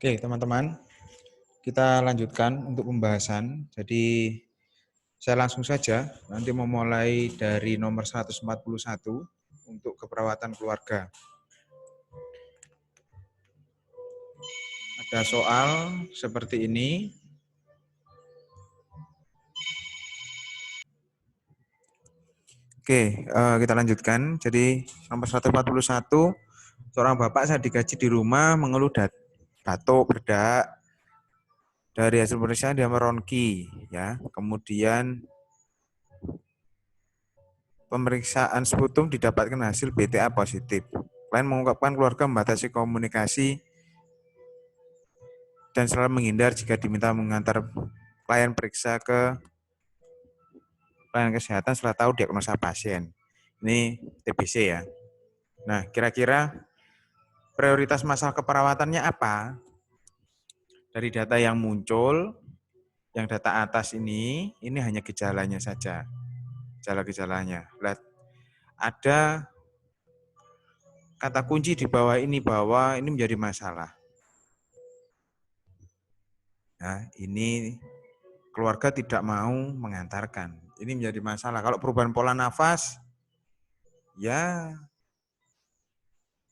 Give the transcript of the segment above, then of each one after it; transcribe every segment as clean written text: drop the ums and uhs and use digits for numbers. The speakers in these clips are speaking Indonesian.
Oke, teman-teman, kita lanjutkan untuk pembahasan. Jadi, saya langsung saja nanti memulai dari nomor 141 untuk keperawatan keluarga. Ada soal seperti ini. Oke, kita lanjutkan. Jadi, nomor 141, seorang bapak saat digaji di rumah mengeluh batuk, berdak. Dari hasil pemeriksaan dia meronki, ya. Kemudian pemeriksaan sputum didapatkan hasil BTA positif. Klien mengungkapkan keluarga membatasi komunikasi dan selalu menghindar jika diminta mengantar klien periksa ke pelayanan kesehatan setelah tahu diagnosa pasien. Ini TBC ya. Nah, kira-kira prioritas masalah keperawatannya apa? Dari data yang muncul, yang data atas ini hanya gejalanya saja. Gejala-gejalanya. Ada kata kunci di bawah ini bahwa ini menjadi masalah. Nah, ini keluarga tidak mau mengantarkan. Ini menjadi masalah. Kalau perubahan pola nafas, ya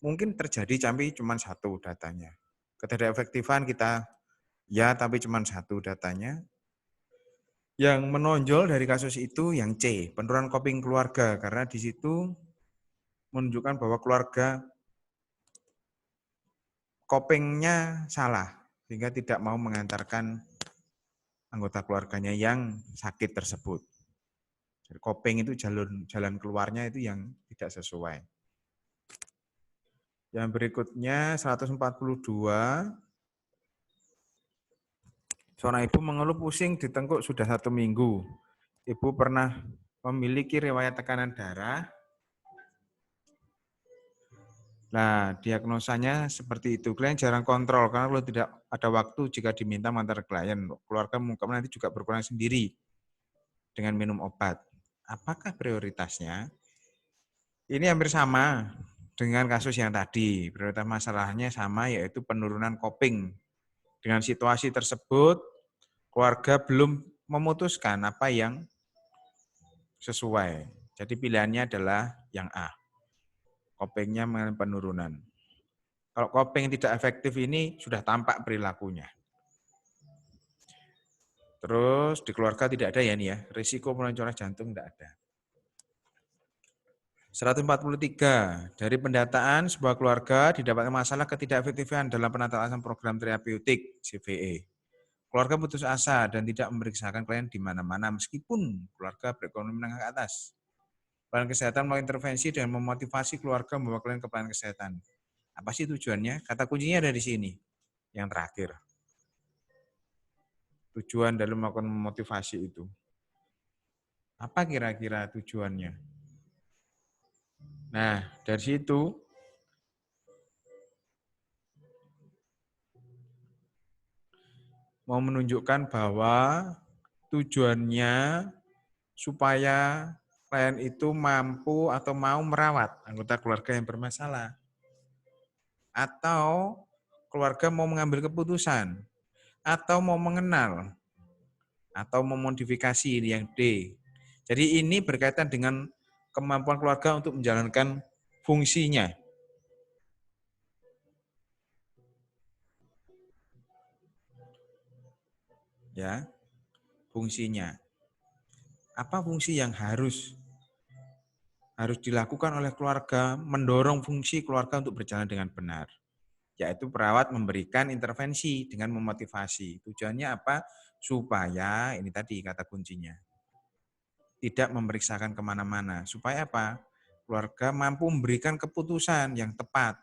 mungkin terjadi tapi cuma satu datanya. Ketidakefektifan kita, ya tapi cuma satu datanya. Yang menonjol dari kasus itu yang C, penurunan coping keluarga. Karena di situ menunjukkan bahwa keluarga copingnya salah, sehingga tidak mau mengantarkan anggota keluarganya yang sakit tersebut. Jadi coping itu jalan keluarnya itu yang tidak sesuai. Yang berikutnya 142, seorang ibu mengeluh pusing di tengkuk sudah 1 minggu. Ibu pernah memiliki riwayat tekanan darah. Nah, diagnosanya seperti itu. Klien jarang kontrol karena kalau tidak ada waktu jika diminta mengantar klien. Keluarga mengungkapkan nanti juga berkurang sendiri dengan minum obat. Apakah prioritasnya? Ini hampir sama dengan kasus yang tadi. Prioritas masalahnya sama, yaitu penurunan coping. Dengan situasi tersebut, keluarga belum memutuskan apa yang sesuai. Jadi pilihannya adalah yang A. Copingnya mengalami penurunan. Kalau coping tidak efektif ini sudah tampak perilakunya. Terus di keluarga tidak ada ya nih ya, risiko penyumbatan jantung tidak ada. 143, dari pendataan sebuah keluarga didapatkan masalah ketidakefektifan dalam penataran program terapeutik CVE. Keluarga putus asa dan tidak memeriksakan klien di mana-mana meskipun keluarga berekonomi menengah ke atas. Pelayanan kesehatan melalui intervensi dan memotivasi keluarga membawa klien ke pelayanan kesehatan. Apa sih tujuannya? Kata kuncinya ada di sini. Yang terakhir. Tujuan dalam melakukan memotivasi itu. Apa kira-kira tujuannya? Nah, dari situ mau menunjukkan bahwa tujuannya supaya klien itu mampu atau mau merawat anggota keluarga yang bermasalah. Atau keluarga mau mengambil keputusan, atau mau mengenal, atau memodifikasi yang D. Jadi ini berkaitan dengan kemampuan keluarga untuk menjalankan fungsinya. Ya, fungsinya. Apa fungsi yang harus dilakukan oleh keluarga, mendorong fungsi keluarga untuk berjalan dengan benar, yaitu perawat memberikan intervensi dengan memotivasi. Tujuannya apa? Supaya, ini tadi kata kuncinya, tidak memeriksakan kemana-mana. Supaya apa? Keluarga mampu memberikan keputusan yang tepat.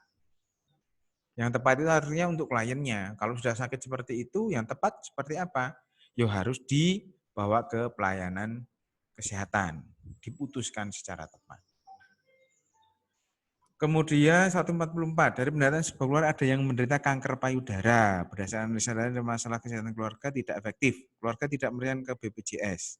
Yang tepat itu artinya untuk kliennya. Kalau sudah sakit seperti itu, yang tepat seperti apa? Ya harus dibawa ke pelayanan kesehatan. Diputuskan secara tepat. Kemudian 144, dari pendataan sebuah keluarga ada yang menderita kanker payudara. Berdasarkan analisa dan masalah kesehatan keluarga tidak efektif. Keluarga tidak memberikan ke BPJS.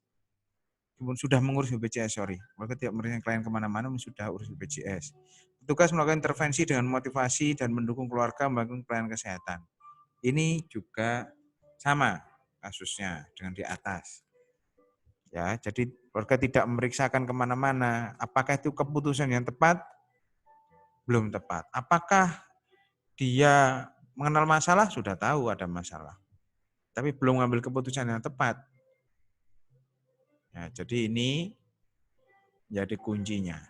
Sudah mengurus BPJS, Keluarga tidak memberikan klien kemana-mana, sudah urus BPJS. Petugas melakukan intervensi dengan motivasi dan mendukung keluarga melakukan pelayanan kesehatan. Ini juga sama kasusnya dengan di atas. Ya, jadi keluarga tidak memeriksakan kemana-mana. Apakah itu keputusan yang tepat? Belum tepat. Apakah dia mengenal masalah? Sudah tahu ada masalah. Tapi belum mengambil keputusan yang tepat. Ya, jadi ini jadi kuncinya.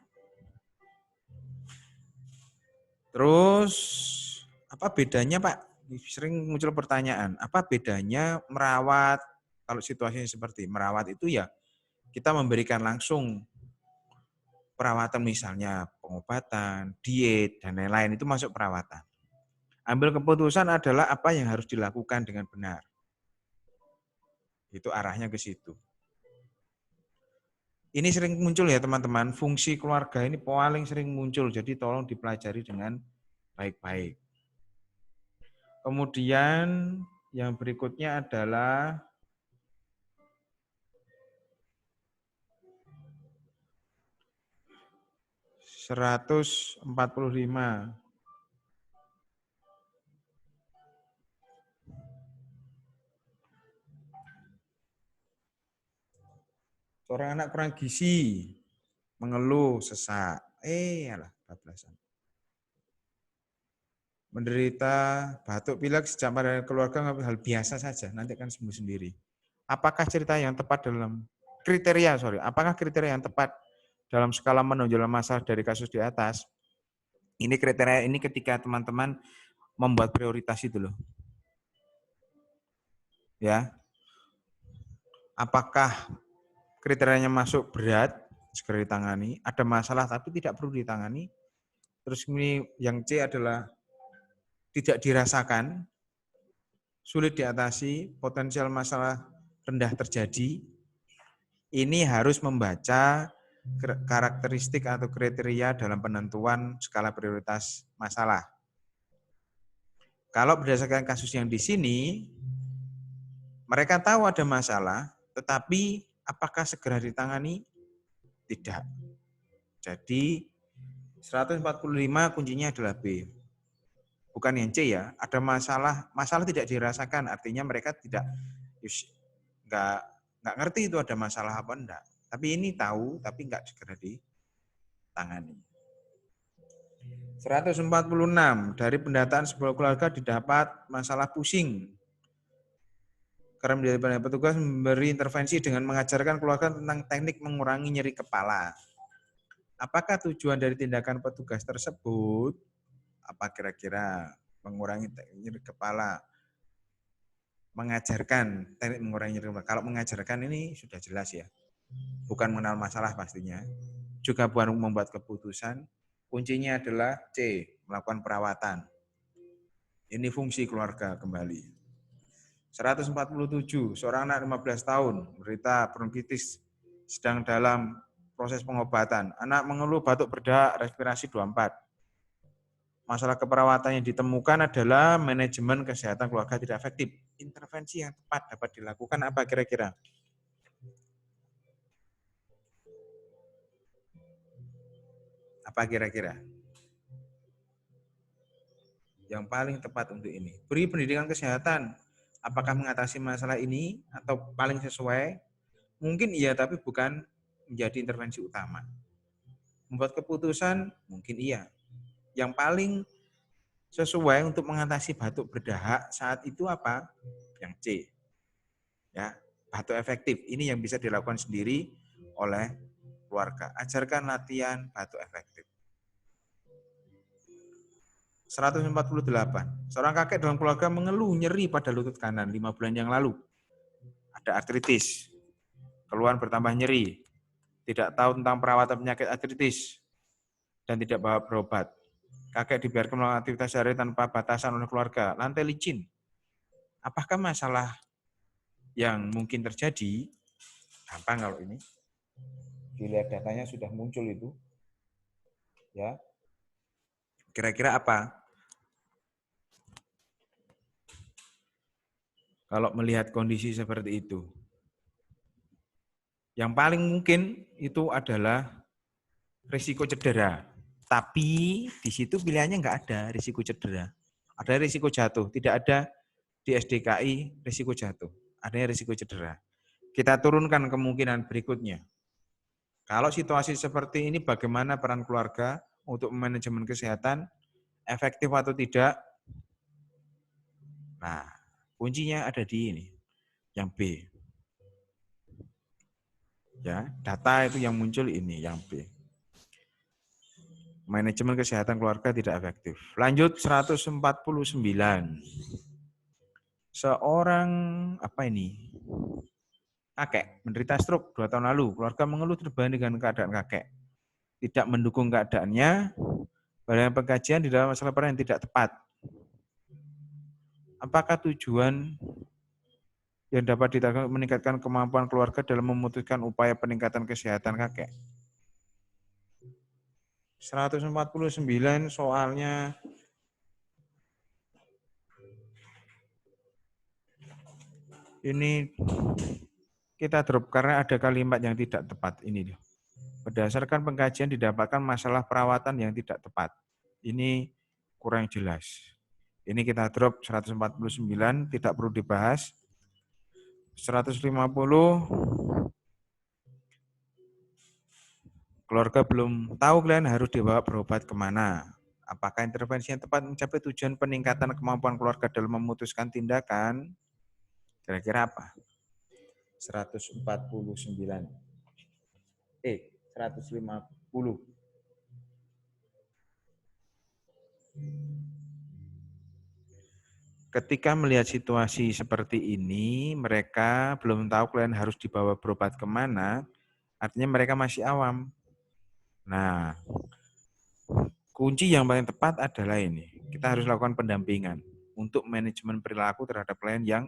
Terus, apa bedanya Pak? Sering muncul pertanyaan, apa bedanya merawat, kalau situasinya seperti merawat itu ya kita memberikan langsung perawatan misalnya pengobatan, diet, dan lain-lain itu masuk perawatan. Ambil keputusan adalah apa yang harus dilakukan dengan benar. Itu arahnya ke situ. Ini sering muncul ya teman-teman, fungsi keluarga ini paling sering muncul, jadi tolong dipelajari dengan baik-baik. Kemudian yang berikutnya adalah (145). Seorang anak kurang gizi, mengeluh, sesak. Alah, bablasan. Menderita batuk pilek sejak pada keluarga hal biasa saja, nanti akan sembuh sendiri. Apakah cerita yang tepat dalam apakah kriteria yang tepat dalam skala menonjol masalah dari kasus di atas? Ini kriteria ini ketika teman-teman membuat prioritas itu loh. Ya. Apakah kriterianya masuk berat, segera ditangani, ada masalah tapi tidak perlu ditangani. Terus ini yang C adalah tidak dirasakan, sulit diatasi, potensial masalah rendah terjadi. Ini harus membaca karakteristik atau kriteria dalam penentuan skala prioritas masalah. Kalau berdasarkan kasus yang di sini, mereka tahu ada masalah, tetapi apakah segera ditangani? Tidak. Jadi 145 kuncinya adalah B. Bukan yang C ya, ada masalah tidak dirasakan, artinya mereka nggak ngerti itu ada masalah apa enggak. Tapi ini tahu, tapi nggak segera ditangani. 146, dari pendataan sebuah keluarga didapat masalah pusing. Karena menjadi petugas memberi intervensi dengan mengajarkan keluarga tentang teknik mengurangi nyeri kepala. Apakah tujuan dari tindakan petugas tersebut? Apa kira-kira mengurangi nyeri kepala? Mengajarkan teknik mengurangi nyeri kepala. Kalau mengajarkan ini sudah jelas ya. Bukan mengenal masalah pastinya. Juga bukan membuat keputusan. Kuncinya adalah C, melakukan perawatan. Ini fungsi keluarga kembali. 147, seorang anak 15 tahun, menderita bronkitis, sedang dalam proses pengobatan. Anak mengeluh batuk berdahak, respirasi 24. Masalah keperawatan yang ditemukan adalah manajemen kesehatan keluarga tidak efektif. Intervensi yang tepat dapat dilakukan apa kira-kira? Apa kira-kira? Yang paling tepat untuk ini. Beri pendidikan kesehatan. Apakah mengatasi masalah ini atau paling sesuai? Mungkin iya, tapi bukan menjadi intervensi utama. Membuat keputusan? Mungkin iya. Yang paling sesuai untuk mengatasi batuk berdahak saat itu apa? Yang C. Ya, batuk efektif. Ini yang bisa dilakukan sendiri oleh keluarga. Ajarkan latihan batuk efektif. 148. Seorang kakek dalam keluarga mengeluh nyeri pada lutut kanan 5 bulan yang lalu. Ada artritis. Keluhan bertambah nyeri. Tidak tahu tentang perawatan penyakit artritis dan tidak bawa berobat. Kakek dibiarkan melakukan aktivitas sehari tanpa batasan oleh keluarga. Lantai licin. Apakah masalah yang mungkin terjadi? Gampang kalau ini. Dilihat datanya sudah muncul itu. Ya. Kira-kira apa? Kalau melihat kondisi seperti itu. Yang paling mungkin itu adalah risiko cedera. Tapi di situ pilihannya nggak ada risiko cedera. Ada risiko jatuh, tidak ada di SDKI risiko jatuh, adanya risiko cedera. Kita turunkan kemungkinan berikutnya. Kalau situasi seperti ini bagaimana peran keluarga untuk manajemen kesehatan, efektif atau tidak? Nah, kuncinya ada di ini, yang B. Ya, data itu yang muncul ini, yang B. Manajemen kesehatan keluarga tidak efektif. Lanjut 149. Seorang apa ini? Kakek menderita stroke 2 tahun lalu. Keluarga mengeluh terbantu dengan keadaan kakek. Tidak mendukung keadaannya. Banyak pengkajian di dalam masalah peran yang tidak tepat. Apakah tujuan yang dapat dilakukan meningkatkan kemampuan keluarga dalam memutuskan upaya peningkatan kesehatan kakek? 149 soalnya ini kita drop karena ada kalimat yang tidak tepat ini. Berdasarkan pengkajian didapatkan masalah perawatan yang tidak tepat. Ini kurang jelas. Ini kita drop 149, tidak perlu dibahas. 150, keluarga belum tahu kalian harus dibawa berobat kemana. Apakah intervensi yang tepat mencapai tujuan peningkatan kemampuan keluarga dalam memutuskan tindakan? Kira-kira apa? 149. 150. Ketika melihat situasi seperti ini, mereka belum tahu kalian harus dibawa berobat kemana, artinya mereka masih awam. Nah, kunci yang paling tepat adalah ini. Kita harus lakukan pendampingan untuk manajemen perilaku terhadap klien yang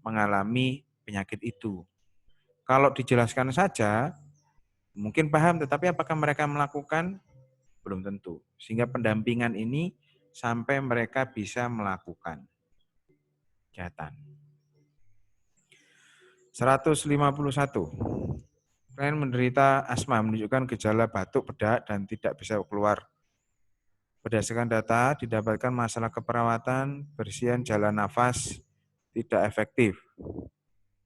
mengalami penyakit itu. Kalau dijelaskan saja, mungkin paham, tetapi apakah mereka melakukan? Belum tentu. Sehingga pendampingan ini sampai mereka bisa melakukan kegiatan. 151. Klien menderita asma menunjukkan gejala batuk, bedak, dan tidak bisa keluar. Berdasarkan data, didapatkan masalah keperawatan, bersihan jalan nafas tidak efektif.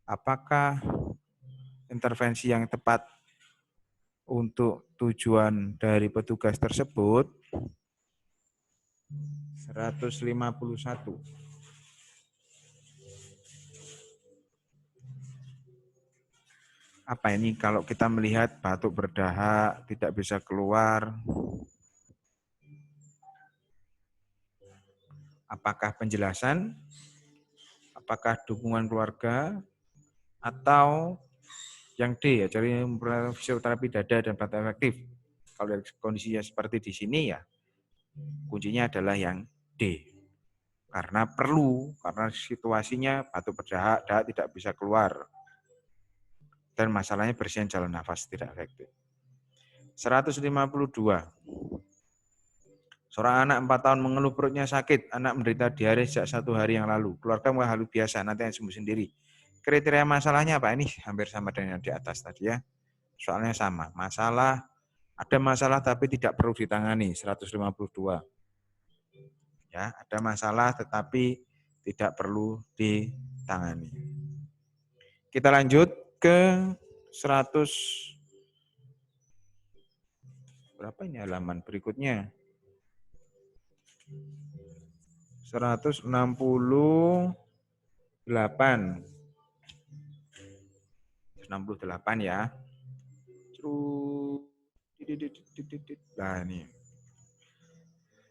Apakah intervensi yang tepat untuk tujuan dari petugas tersebut? 151. Apa ini kalau kita melihat batuk berdahak, tidak bisa keluar? Apakah penjelasan? Apakah dukungan keluarga? Atau yang D, ya, cari fisioterapi dada dan batuk efektif. Kalau kondisinya seperti di sini ya, kuncinya adalah yang D. Karena situasinya batuk berdahak, dahak tidak bisa keluar. Dan masalahnya bersihan jalan nafas tidak efektif. 152. Seorang anak 4 tahun mengeluh perutnya sakit, anak menderita diare sejak 1 hari yang lalu. Keluarga mengeluh biasa, nanti yang sembuh sendiri. Kriteria masalahnya apa? Ini hampir sama dengan yang di atas tadi ya. Soalnya sama. Ada masalah tapi tidak perlu ditangani, 152. Ya, ada masalah tetapi tidak perlu ditangani. Kita lanjut ke 100 berapa ini halaman berikutnya? 168. Ya. Nah, ini.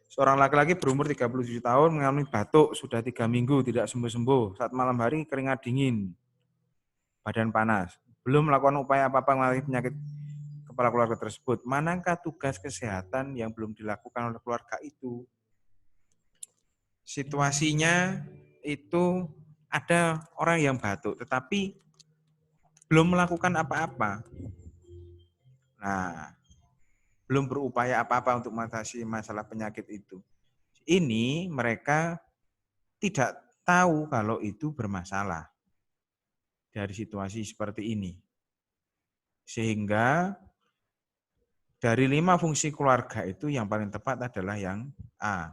Seorang laki-laki berumur 37 tahun mengalami batuk sudah 3 minggu tidak sembuh-sembuh. Saat malam hari keringat dingin, badan panas. Belum melakukan upaya apa-apa mengalami penyakit kepala keluarga tersebut. Manakah tugas kesehatan yang belum dilakukan oleh keluarga itu? Situasinya itu ada orang yang batuk, tetapi belum melakukan apa-apa. Nah, belum berupaya apa-apa untuk mengatasi masalah penyakit itu. Ini mereka tidak tahu kalau itu bermasalah dari situasi seperti ini. Sehingga dari 5 fungsi keluarga itu yang paling tepat adalah yang A.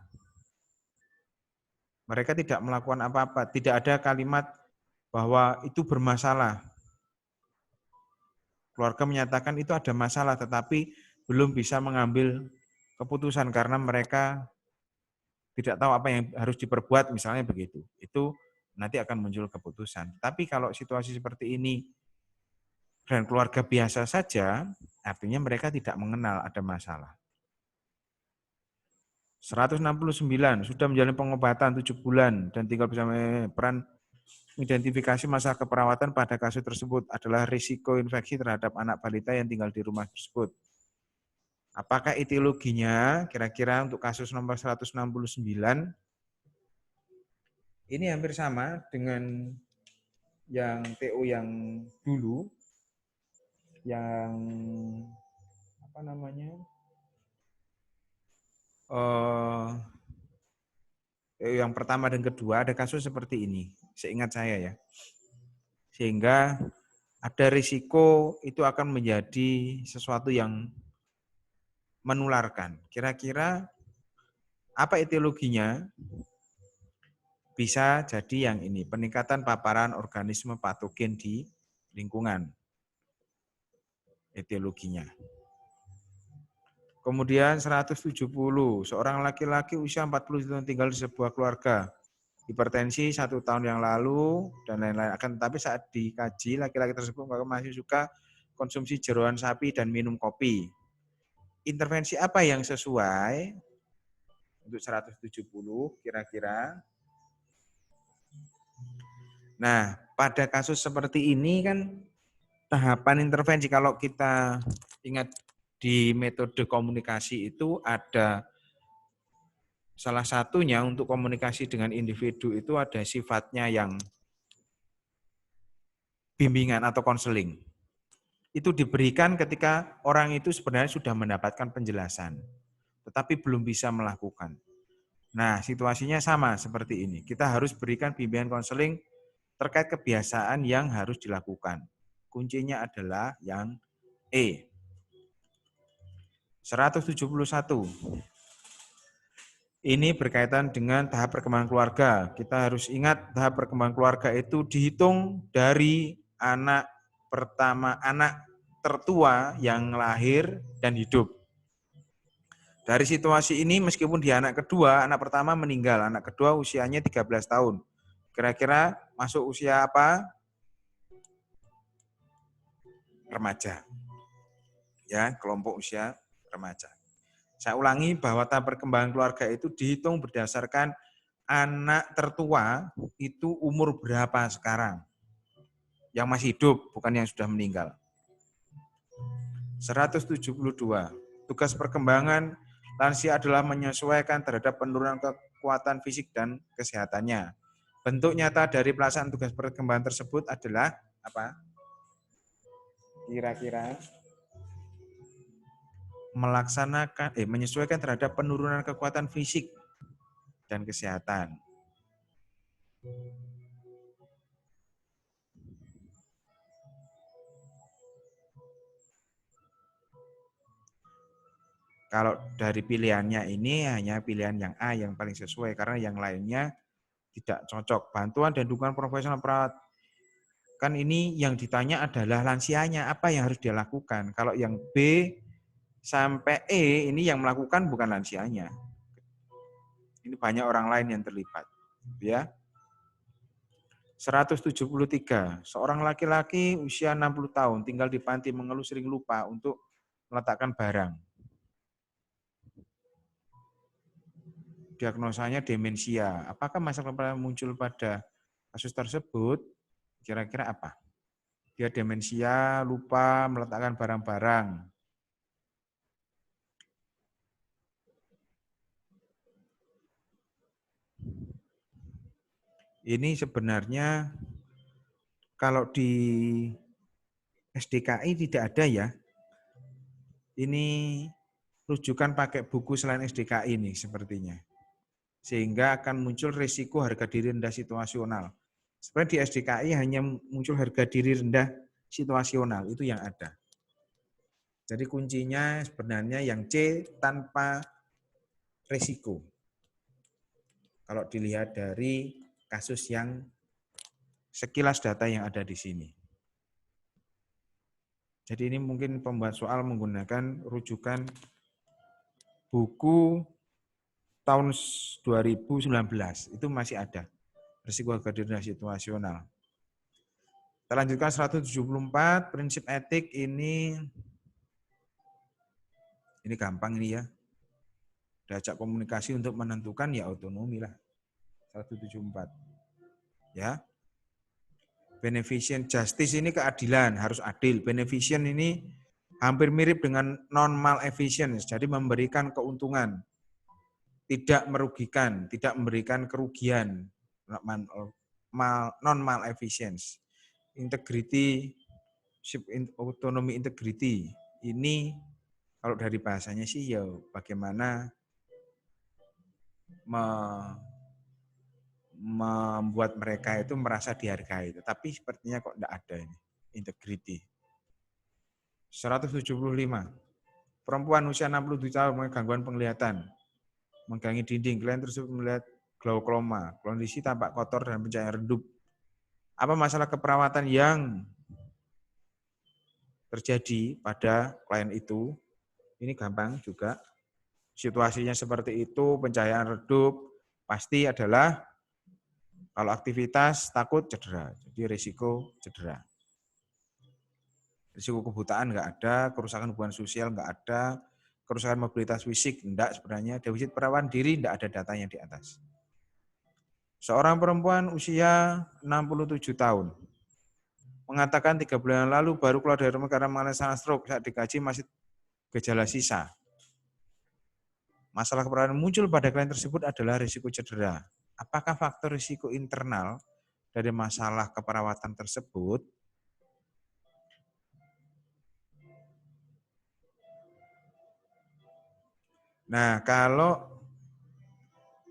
Mereka tidak melakukan apa-apa. Tidak ada kalimat bahwa itu bermasalah. Keluarga menyatakan itu ada masalah, tetapi belum bisa mengambil keputusan karena mereka tidak tahu apa yang harus diperbuat, misalnya begitu. Itu nanti akan muncul keputusan. Tapi kalau situasi seperti ini dan keluarga biasa saja, artinya mereka tidak mengenal ada masalah. 169 sudah menjalani pengobatan 7 bulan dan tinggal bersama. Peran identifikasi masa keperawatan pada kasus tersebut adalah risiko infeksi terhadap anak balita yang tinggal di rumah tersebut. Apakah etiologinya kira-kira untuk kasus nomor 169 ini hampir sama dengan yang TO yang dulu, yang apa namanya, yang pertama dan kedua ada kasus seperti ini, seingat saya ya. Sehingga ada risiko itu akan menjadi sesuatu yang menularkan. Kira-kira apa etiologinya? Bisa jadi yang ini, peningkatan paparan organisme patogen di lingkungan. Etiologinya. Kemudian 170, seorang laki-laki usia 40 tahun tinggal di sebuah keluarga. Hipertensi 1 tahun yang lalu, dan lain-lain. Akan tetapi saat dikaji, laki-laki tersebut masih suka konsumsi jeroan sapi dan minum kopi. Intervensi apa yang sesuai untuk 170 kira-kira? Nah, pada kasus seperti ini kan tahapan intervensi, kalau kita ingat di metode komunikasi itu ada salah satunya untuk komunikasi dengan individu itu ada sifatnya yang bimbingan atau konseling. Itu diberikan ketika orang itu sebenarnya sudah mendapatkan penjelasan, tetapi belum bisa melakukan. Nah, situasinya sama seperti ini. Kita harus berikan bimbingan konseling terkait kebiasaan yang harus dilakukan. Kuncinya adalah yang E. 171. Ini berkaitan dengan tahap perkembangan keluarga. Kita harus ingat tahap perkembangan keluarga itu dihitung dari anak pertama, anak tertua yang lahir dan hidup. Dari situasi ini meskipun di anak kedua, anak pertama meninggal, anak kedua usianya 13 tahun. Kira-kira masuk usia apa? Remaja. Ya, kelompok usia remaja. Saya ulangi bahwa tahap perkembangan keluarga itu dihitung berdasarkan anak tertua itu umur berapa sekarang. Yang masih hidup, bukan yang sudah meninggal. 172. Tugas perkembangan lansia adalah menyesuaikan terhadap penurunan kekuatan fisik dan kesehatannya. Bentuk nyata dari pelaksanaan tugas perkembangan tersebut adalah apa? Kira-kira melaksanakan menyesuaikan terhadap penurunan kekuatan fisik dan kesehatan. Kalau dari pilihannya ini hanya pilihan yang A yang paling sesuai karena yang lainnya tidak cocok. Bantuan dan dukungan profesional perawat. Kan ini yang ditanya adalah lansianya, apa yang harus dia lakukan. Kalau yang B sampai E ini yang melakukan bukan lansianya. Ini banyak orang lain yang terlibat. Ya. 173. Seorang laki-laki usia 60 tahun tinggal di panti mengeluh sering lupa untuk meletakkan barang. Diagnosanya demensia. Apakah masalah muncul pada kasus tersebut? Kira-kira apa? Dia demensia, lupa meletakkan barang-barang. Ini sebenarnya kalau di SDKI tidak ada ya. Ini rujukan pakai buku selain SDKI ini sepertinya. Sehingga akan muncul risiko harga diri rendah situasional. Sebenarnya di SDKI hanya muncul harga diri rendah situasional, itu yang ada. Jadi kuncinya sebenarnya yang C tanpa risiko. Kalau dilihat dari kasus yang sekilas data yang ada di sini. Jadi ini mungkin pembuat soal menggunakan rujukan buku tahun 2019. Itu masih ada. Risiko kegaduhan situasional. Kita lanjutkan 174, prinsip etik ini gampang ini ya. Diajak komunikasi untuk menentukan ya otonomi lah. 174. Ya. Beneficent justice ini keadilan, harus adil. Beneficent ini hampir mirip dengan non-malefficient, jadi memberikan keuntungan, tidak merugikan, tidak memberikan kerugian, non-malefficient. Integrity, autonomy integrity, ini kalau dari bahasanya sih ya bagaimana membuat mereka itu merasa dihargai. Tetapi sepertinya kok tidak ada ini, integrity. 175. Perempuan usia 67 tahun mengalami gangguan penglihatan, menggangi dinding. Klien tersebut melihat glaukoma, kondisi tampak kotor dan pencahayaan redup. Apa masalah keperawatan yang terjadi pada klien itu? Ini gampang juga. Situasinya seperti itu, pencahayaan redup, pasti adalah kalau aktivitas takut cedera, jadi risiko cedera. Risiko kebutaan nggak ada, kerusakan hubungan sosial nggak ada, kerusakan mobilitas fisik enggak sebenarnya, defisit perawatan diri enggak ada datanya di atas. Seorang perempuan usia 67 tahun mengatakan 3 bulan lalu baru keluar dari rumah karena mengalami serangan stroke, saat dikaji masih gejala sisa. Masalah keperawatan muncul pada klien tersebut adalah risiko cedera. Apakah faktor risiko internal dari masalah keperawatan tersebut? Nah, kalau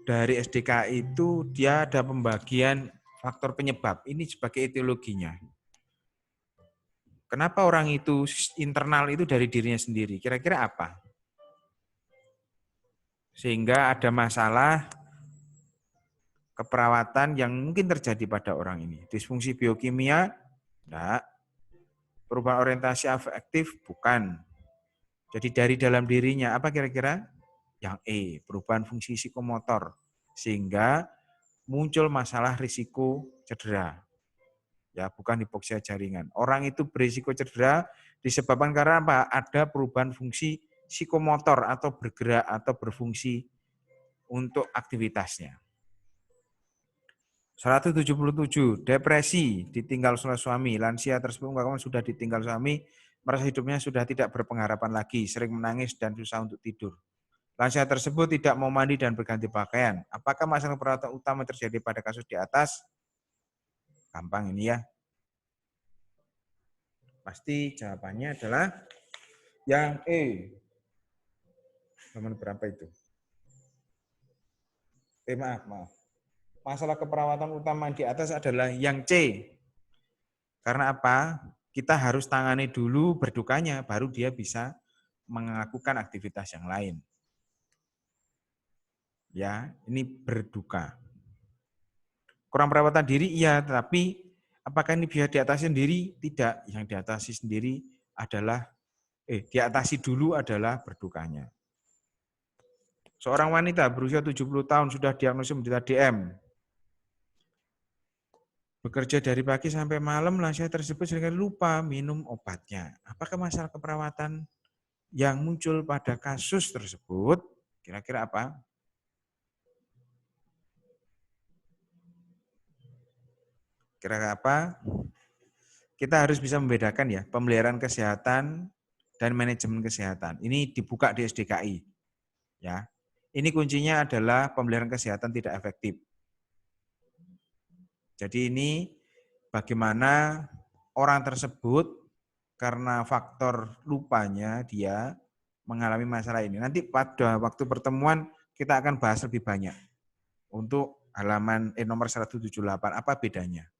dari SDKI itu dia ada pembagian faktor penyebab. Ini sebagai etiologinya. Kenapa orang itu internal itu dari dirinya sendiri? Kira-kira apa? Sehingga ada masalah keperawatan yang mungkin terjadi pada orang ini. Disfungsi biokimia? Enggak. Perubahan orientasi afektif? Bukan. Jadi dari dalam dirinya, apa kira-kira? Yang E, perubahan fungsi psikomotor. Sehingga muncul masalah risiko cedera. Ya, bukan hipoksia jaringan. Orang itu berisiko cedera disebabkan karena apa? Ada perubahan fungsi psikomotor atau bergerak atau berfungsi untuk aktivitasnya. 177, depresi, ditinggal oleh suami. Lansia tersebut mengatakan sudah ditinggal suami, merasa hidupnya sudah tidak berpengharapan lagi, sering menangis dan susah untuk tidur. Lansia tersebut tidak mau mandi dan berganti pakaian. Apakah masalah perawatan utama terjadi pada kasus di atas? Gampang ini ya. Pasti jawabannya adalah yang E. Nomor berapa itu? Maaf. Masalah keperawatan utama di atas adalah yang C. Karena apa? Kita harus tangani dulu berdukanya, baru dia bisa melakukan aktivitas yang lain. Ya, ini berduka. Kurang perawatan diri, iya, tetapi apakah ini bisa diatasi sendiri? Tidak. Yang diatasi sendiri adalah, diatasi dulu adalah berdukanya. Seorang wanita berusia 70 tahun sudah diagnosis menderita DM. Bekerja dari pagi sampai malam, lansia tersebut seringkali lupa minum obatnya. Apakah masalah keperawatan yang muncul pada kasus tersebut? Kira-kira apa? Kira-kira apa? Kita harus bisa membedakan ya, pemeliharaan kesehatan dan manajemen kesehatan. Ini dibuka di SDKI. Ya. Ini kuncinya adalah pemeliharaan kesehatan tidak efektif. Jadi ini bagaimana orang tersebut karena faktor lupanya dia mengalami masalah ini. Nanti pada waktu pertemuan kita akan bahas lebih banyak. Untuk halaman nomor 178, apa bedanya?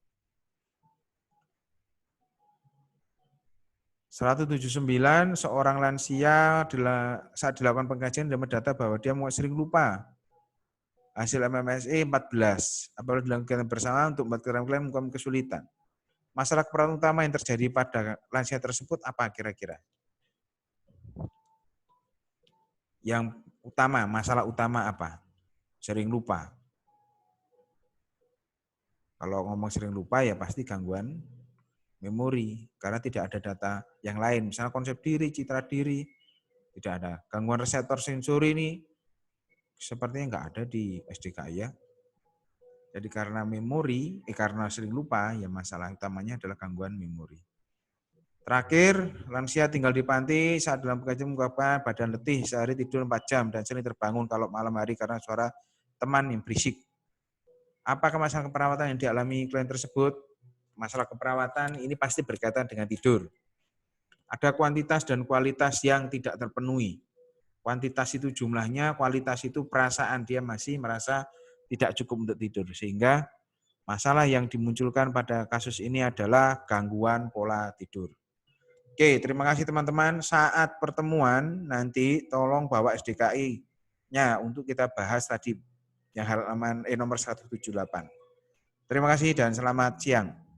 179, seorang lansia saat dilakukan pengkajian dan mendata bahwa dia sering lupa. Hasil MMSI 14. Apabila dilakukan bersama untuk 4 klien mengalami kesulitan. Masalah keperawatan utama yang terjadi pada lansia tersebut apa kira-kira? Yang utama, masalah utama apa? Sering lupa. Kalau ngomong sering lupa ya pasti gangguan memori. Karena tidak ada data yang lain. Misalnya konsep diri, citra diri, tidak ada. Gangguan reseptor sensori ini sepertinya nggak ada di SDKI ya. Jadi karena memori, karena sering lupa, ya masalah utamanya adalah gangguan memori. Terakhir, lansia tinggal di panti saat dalam pengajian mengungkapkan badan letih, sehari tidur 4 jam dan sering terbangun kalau malam hari karena suara teman yang berisik. Apakah masalah keperawatan yang dialami klien tersebut? Masalah keperawatan ini pasti berkaitan dengan tidur. Ada kuantitas dan kualitas yang tidak terpenuhi. Kuantitas itu jumlahnya, kualitas itu perasaan dia masih merasa tidak cukup untuk tidur. Sehingga masalah yang dimunculkan pada kasus ini adalah gangguan pola tidur. Oke, terima kasih teman-teman. Saat pertemuan nanti tolong bawa SDKI-nya untuk kita bahas tadi yang halaman nomor 178. Terima kasih dan selamat siang.